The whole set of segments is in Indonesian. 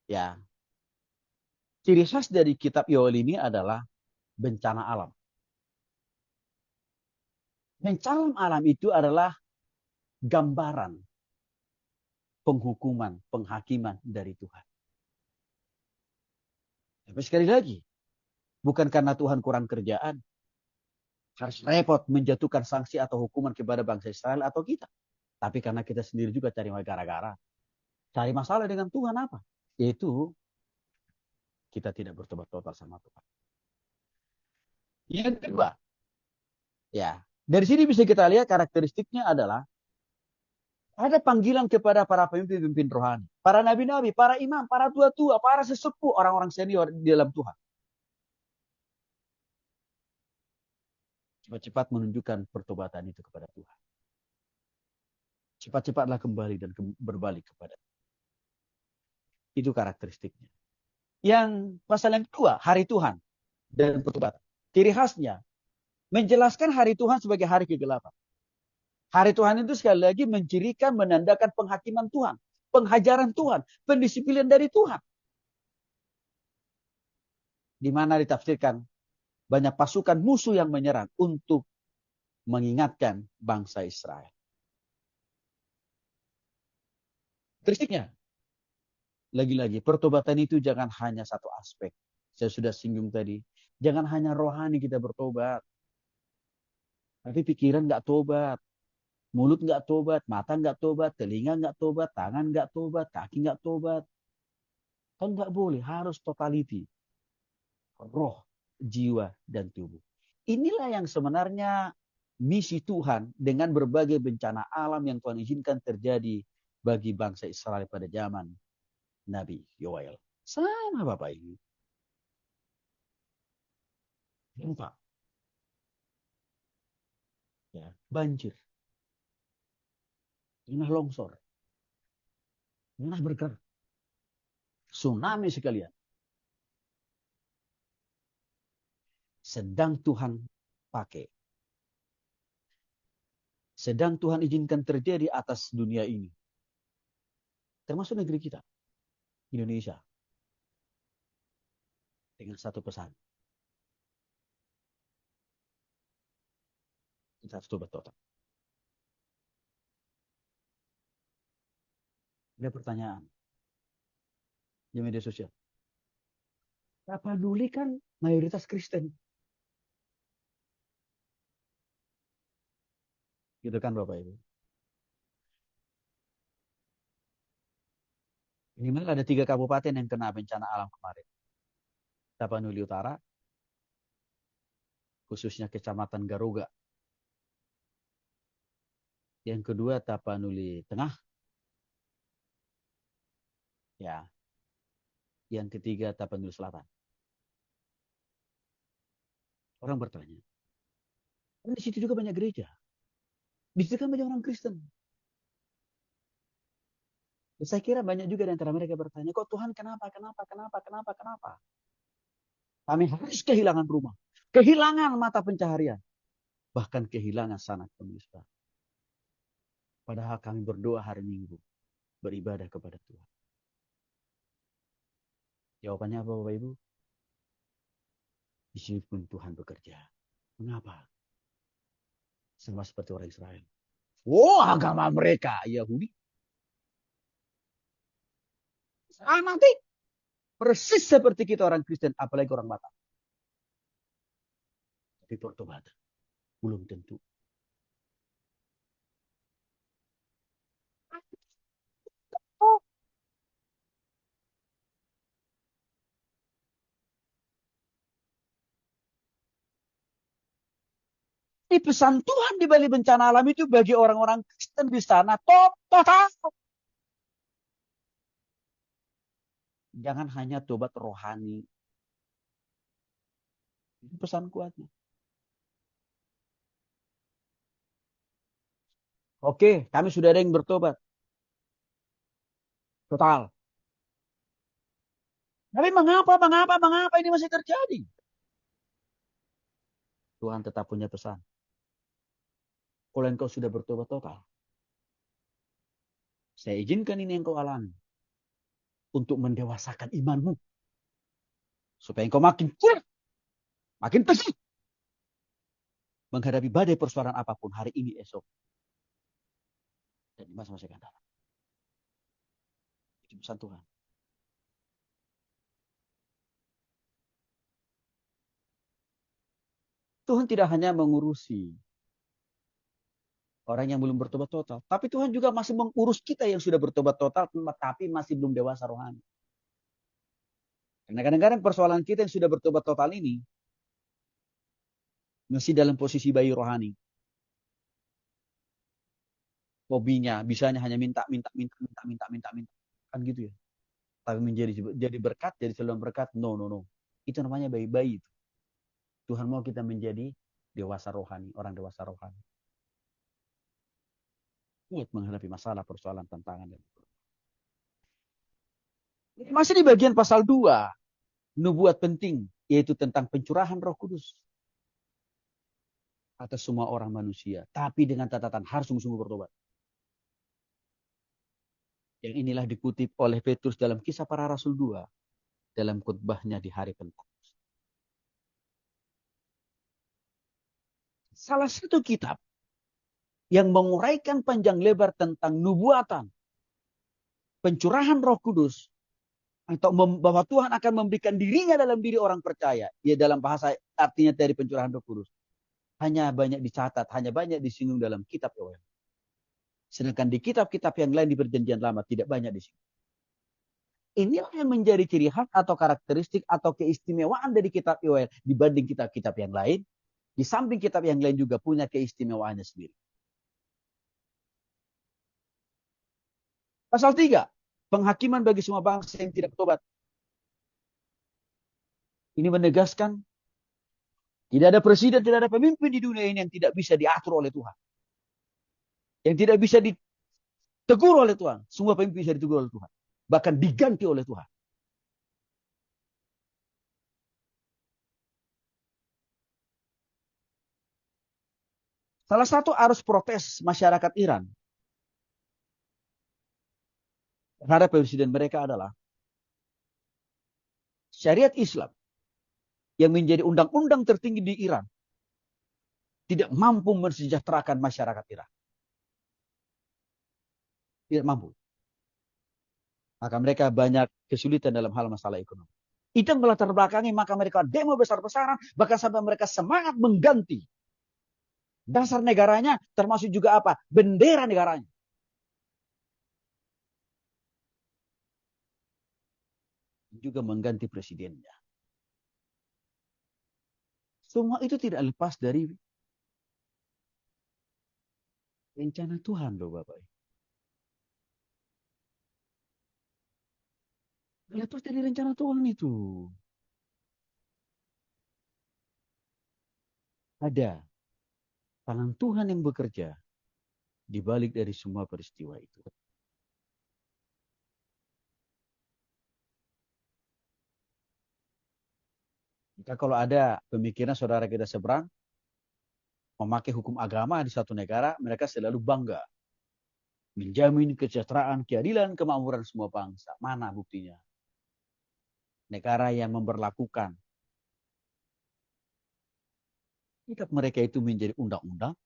Ya, ciri khas dari kitab Yoel ini adalah bencana alam. Bencana alam itu adalah gambaran penghukuman, penghakiman dari Tuhan. Tapi sekali lagi, bukan karena Tuhan kurang kerjaan, harus repot menjatuhkan sanksi atau hukuman kepada bangsa Israel atau kita. Tapi karena kita sendiri juga cari gara-gara. Cari masalah dengan Tuhan apa? Yaitu kita tidak bertobat total sama Tuhan. Yang kedua, ya, dari sini bisa kita lihat karakteristiknya adalah ada panggilan kepada para pemimpin-pemimpin rohani. Para nabi-nabi, para imam, para tua-tua, para sesepuh, orang-orang senior di dalam Tuhan. Cepat-cepat menunjukkan pertobatan itu kepada Tuhan. Cepat-cepatlah kembali dan berbalik kepada Tuhan. Itu karakteristiknya. Yang pasal yang kedua, hari Tuhan dan pertobatan. Ciri khasnya, menjelaskan hari Tuhan sebagai hari kegelapan. Hari Tuhan itu sekali lagi mencirikan, menandakan penghakiman Tuhan. Penghajaran Tuhan, pendisiplinan dari Tuhan. Di mana ditafsirkan banyak pasukan musuh yang menyerang untuk mengingatkan bangsa Israel. Karakteristiknya, lagi-lagi, pertobatan itu jangan hanya satu aspek. Saya sudah singgung tadi. Jangan hanya rohani kita bertobat. Tapi pikiran nggak tobat. Mulut nggak tobat. Mata nggak tobat. Telinga nggak tobat. Tangan nggak tobat. Kaki nggak tobat. Kan nggak boleh. Harus totality. Roh, jiwa, dan tubuh. Inilah yang sebenarnya misi Tuhan dengan berbagai bencana alam yang Tuhan izinkan terjadi bagi bangsa Israel pada zaman Nabi Yoel. Sama Bapak Ibu. Gempa, ya, banjir, tanah longsor, tanah bergerak, tsunami sekalian. Sedang Tuhan pakai. Sedang Tuhan izinkan terjadi atas dunia ini. Termasuk negeri kita, Indonesia. Dengan satu pesan. Kita harus tobat total. Ada pertanyaan di media sosial. Tapanuli kan mayoritas Kristen. Gitu kan Bapak Ibu. Minimal ada 3 kabupaten yang kena bencana alam kemarin. Tapanuli Utara, khususnya Kecamatan Garuga. Yang kedua Tapanuli Tengah. Ya. Yang ketiga Tapanuli Selatan. Orang bertanya. Di situ juga banyak gereja. Di situ kan banyak orang Kristen. Dan saya kira banyak juga di antara mereka bertanya, kok Tuhan kenapa? Kami harus kehilangan rumah. Kehilangan mata pencaharian. Bahkan kehilangan sanak penulis. Padahal kami berdoa hari Minggu. Beribadah kepada Tuhan. Jawabannya apa Bapak Ibu? Di sini pun Tuhan bekerja. Mengapa? Sama seperti orang Israel. Agama mereka Yahudi. Nanti persis seperti kita orang Kristen, apalagi orang Batak. Tapi pertobatan belum tentu. Ini pesan Tuhan di balik bencana alam itu bagi orang-orang Kristen di sana total. Jangan hanya tobat rohani. Itu pesan kuatnya. Oke, kami sudah ada yang bertobat. Total. Tapi mengapa ini masih terjadi? Tuhan tetap punya pesan. Kalau engkau sudah bertobat total, saya izinkan ini yang kau alami. untuk mendewasakan imanmu. Supaya engkau makin kuat, makin teguh menghadapi badai persoalan apapun hari ini, esok, dan di masa-masa yang akan datang. Itu pesan Tuhan. Tuhan tidak hanya mengurusi orang yang belum bertobat total, tapi Tuhan juga masih mengurus kita yang sudah bertobat total, tapi masih belum dewasa rohani. Karena kadang-kadang persoalan kita yang sudah bertobat total ini masih dalam posisi bayi rohani. Hobinya, bisanya hanya minta, minta, minta, minta, minta, minta, minta. Kan gitu ya. Tapi menjadi jadi berkat, jadi saluran berkat. No, no, no. Itu namanya bayi-bayi. Tuhan mau kita menjadi dewasa rohani, orang dewasa rohani. Kuat menghadapi masalah, persoalan, tantangan. Masih di bagian pasal 2, nubuat penting, yaitu tentang pencurahan Roh Kudus atas semua orang manusia. Tapi dengan catatan harus sungguh-sungguh bertobat. Yang inilah dikutip oleh Petrus dalam Kisah Para Rasul 2, dalam khotbahnya di hari Pentakosta. Salah satu kitab yang menguraikan panjang lebar tentang nubuatan, pencurahan Roh Kudus, atau bahwa Tuhan akan memberikan dirinya dalam diri orang percaya. Ya, dalam bahasa artinya dari pencurahan Roh Kudus. Hanya banyak dicatat, hanya banyak disinggung dalam kitab Yoel. Sedangkan di kitab-kitab yang lain di perjanjian lama tidak banyak disinggung. Inilah yang menjadi ciri khas atau karakteristik atau keistimewaan dari kitab Yoel dibanding kitab-kitab yang lain. Di samping kitab yang lain juga punya keistimewaannya sendiri. Pasal 3, penghakiman bagi semua bangsa yang tidak bertobat. Ini menegaskan tidak ada presiden, tidak ada pemimpin di dunia ini yang tidak bisa diatur oleh Tuhan. Yang tidak bisa ditegur oleh Tuhan. Semua pemimpin bisa ditegur oleh Tuhan. Bahkan diganti oleh Tuhan. Salah satu arus protes masyarakat Iran terhadap presiden mereka adalah syariat Islam yang menjadi undang-undang tertinggi di Iran tidak mampu mensejahterakan masyarakat Iran. Tidak mampu. Maka mereka banyak kesulitan dalam hal masalah ekonomi. Itu yang melatar belakangi maka mereka demo besar-besaran, bahkan sampai mereka semangat mengganti dasar negaranya, termasuk juga apa? Bendera negaranya. Juga mengganti presidennya. Semua itu tidak lepas dari rencana Tuhan loh Bapak. Lepas dari rencana Tuhan itu. Ada tangan Tuhan yang bekerja di balik dari semua peristiwa itu. Maka kalau ada pemikiran saudara kita seberang, memakai hukum agama di satu negara, mereka selalu bangga. Menjamin kesejahteraan, keadilan, kemakmuran semua bangsa. Mana buktinya? Negara yang memberlakukan kitab mereka itu menjadi undang-undang,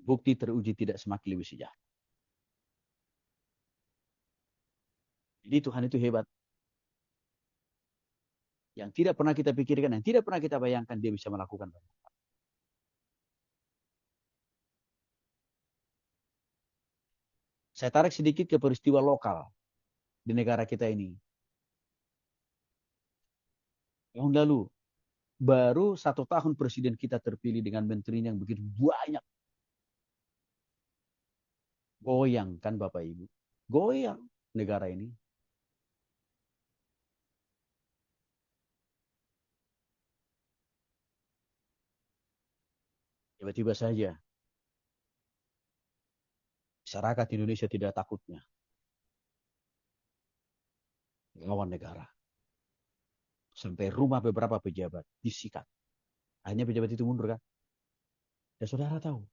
bukti teruji tidak semakin lebih sejahtera. Jadi Tuhan itu hebat. Yang tidak pernah kita pikirkan, yang tidak pernah kita bayangkan, dia bisa melakukan. Saya tarik sedikit ke peristiwa lokal di negara kita ini. Tahun lalu, baru 1 tahun presiden kita terpilih dengan menterinya yang begitu banyak. Goyang kan Bapak Ibu. Goyang negara ini. Tiba-tiba saja masyarakat Indonesia tidak takutnya lawan negara. Sampai rumah beberapa pejabat disikat. Akhirnya pejabat itu mundur kan. Dan saudara tahu,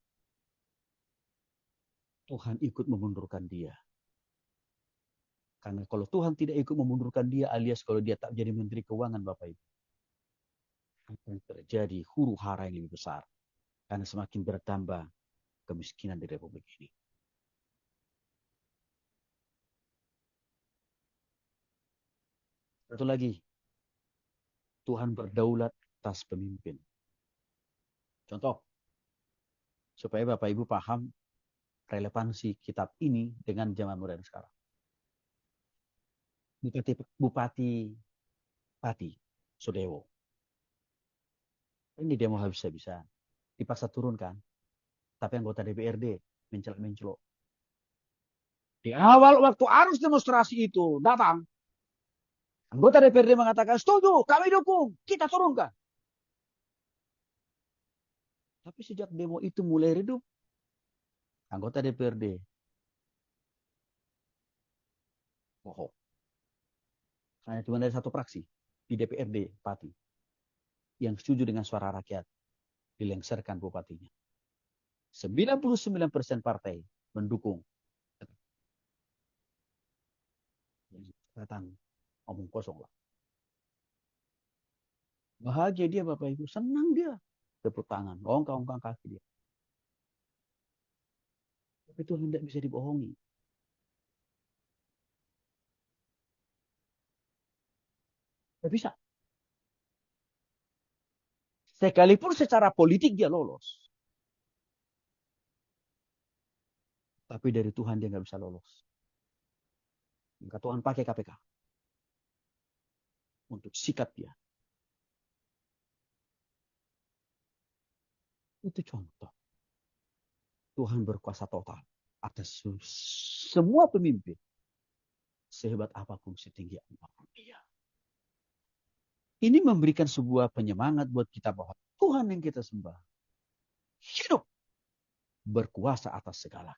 Tuhan ikut memundurkan dia. Karena kalau Tuhan tidak ikut memundurkan dia, alias kalau dia tak jadi Menteri Keuangan, Bapak Ibu, akan terjadi huru hara yang lebih besar. Karena semakin bertambah kemiskinan di Republik ini. Satu lagi, Tuhan berdaulat atas pemimpin. Contoh, supaya Bapak Ibu paham relevansi kitab ini dengan zaman modern sekarang. Bupati Pati, Sudewo. Ini demo habis-habisan. Dipaksa turunkan. Tapi anggota DPRD mencelok-mencelok. Di awal waktu arus demonstrasi itu datang, anggota DPRD mengatakan, setuju, kami dukung, kita turunkan. Tapi sejak demo itu mulai redup, anggota DPRD bohong. Hanya cuma dari satu fraksi di DPRD Pati yang setuju dengan suara rakyat dilengsarkan bupatinya. 99% partai mendukung. Datang omong kosong lah. Bahagia dia Bapak Ibu, senang dia. Tepuk tangan, ongkang-ongkang kaki dia. Tapi itu tidak bisa dibohongi. Tidak bisa. Sekalipun secara politik dia lolos. Tapi dari Tuhan dia nggak bisa lolos. Maka Tuhan pakai KPK untuk sikat dia. Itu contoh. Tuhan berkuasa total atas semua pemimpin. Sehebat apapun, setinggi apapun dia. Ini memberikan sebuah penyemangat buat kita bahwa Tuhan yang kita sembah hidup berkuasa atas segala.